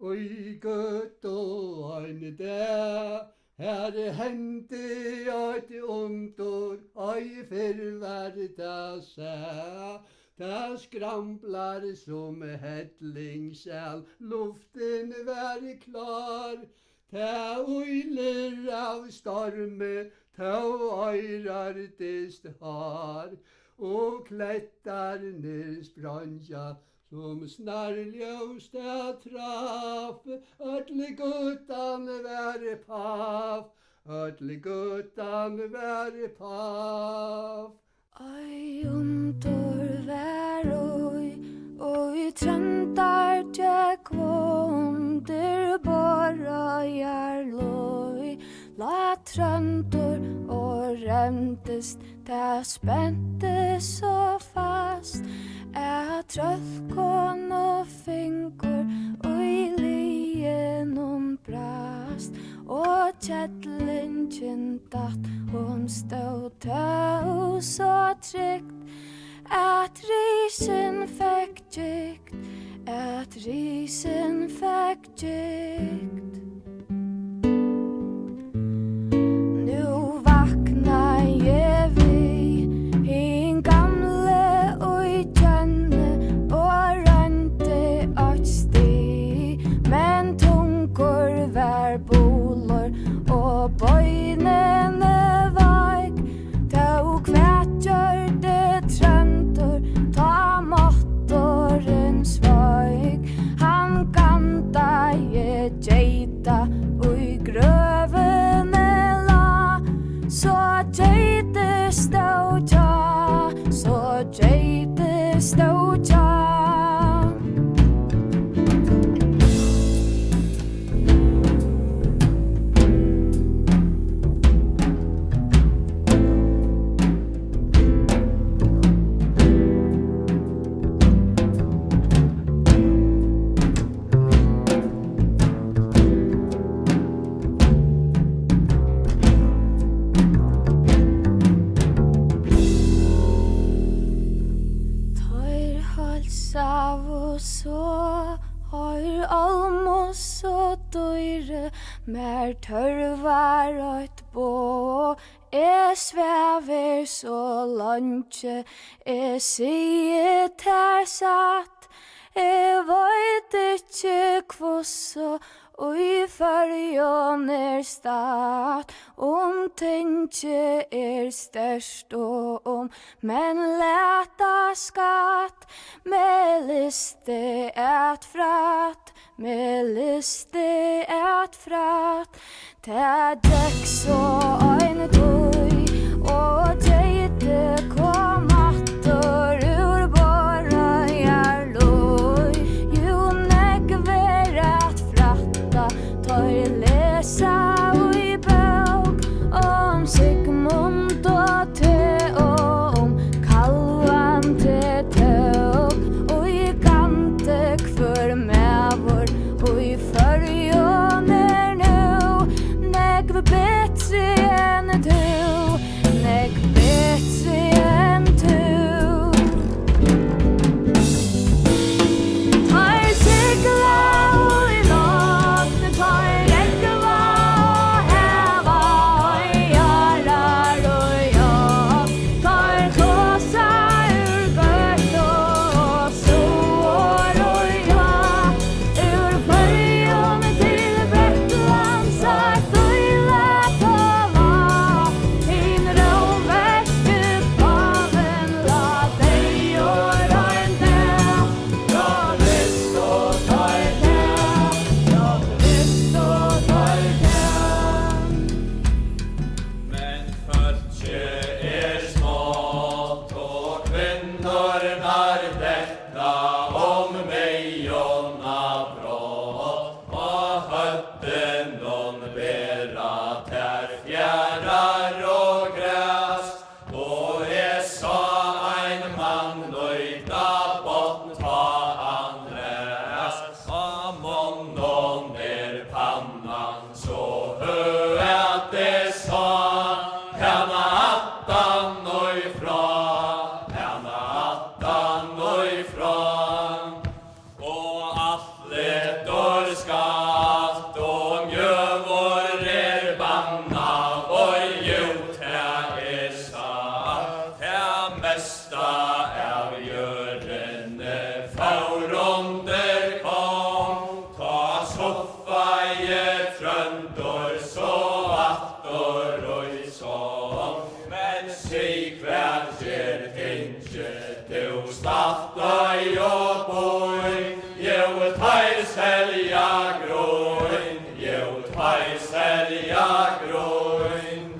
Oi gøtt og ein dag, her hendi eit undur, ei fyrr det sæ. Det skramplar som hellingsel, luften var klar. Det uiler av storme, tå øyrardist har, og klettarnir spranja, som snarljós det traff. Öll guttan var paff, öll guttan var paff. Ei undur var oi trendar tjekk vondir borrajar loi. La tröndur og rentist, det spente så fast, tröllkon og fingur oi lienum brast, og kjettlingen datt, hon stod tøv så trygt, risen fekk gikt, risen fekk gikt. Nu vakna jeg vi, hin gamle og kjenne, og rønte at sti, men tungur var bolor, og bøynene veik, tå kvætjør det trøndur, ta motoren sveik. Han ganta je geita, ui grøvene la, så geite stå tja, så geite stå tja. Så har almos og døyre, mer tørvar eit bå. Svever så langt, sier ter satt. Veit ikkje kvosso, oi fyrjon stat. Tenkje størst og men leta skatt. Med liste fratt, med liste fratt. Ta dekk så ein tøy, og geite kom attor ur borrajar loi. Jo negver at fratta, tøy lesa ui bøk, om Sigmund og te, om kalvan te tøk, og i gante kvar mevor, og i fyrjon nu, negver betre enn du. Men sig hvert tinge, du starter jo boing, jo tøj sælger grøn, jo tøj sælger grøn.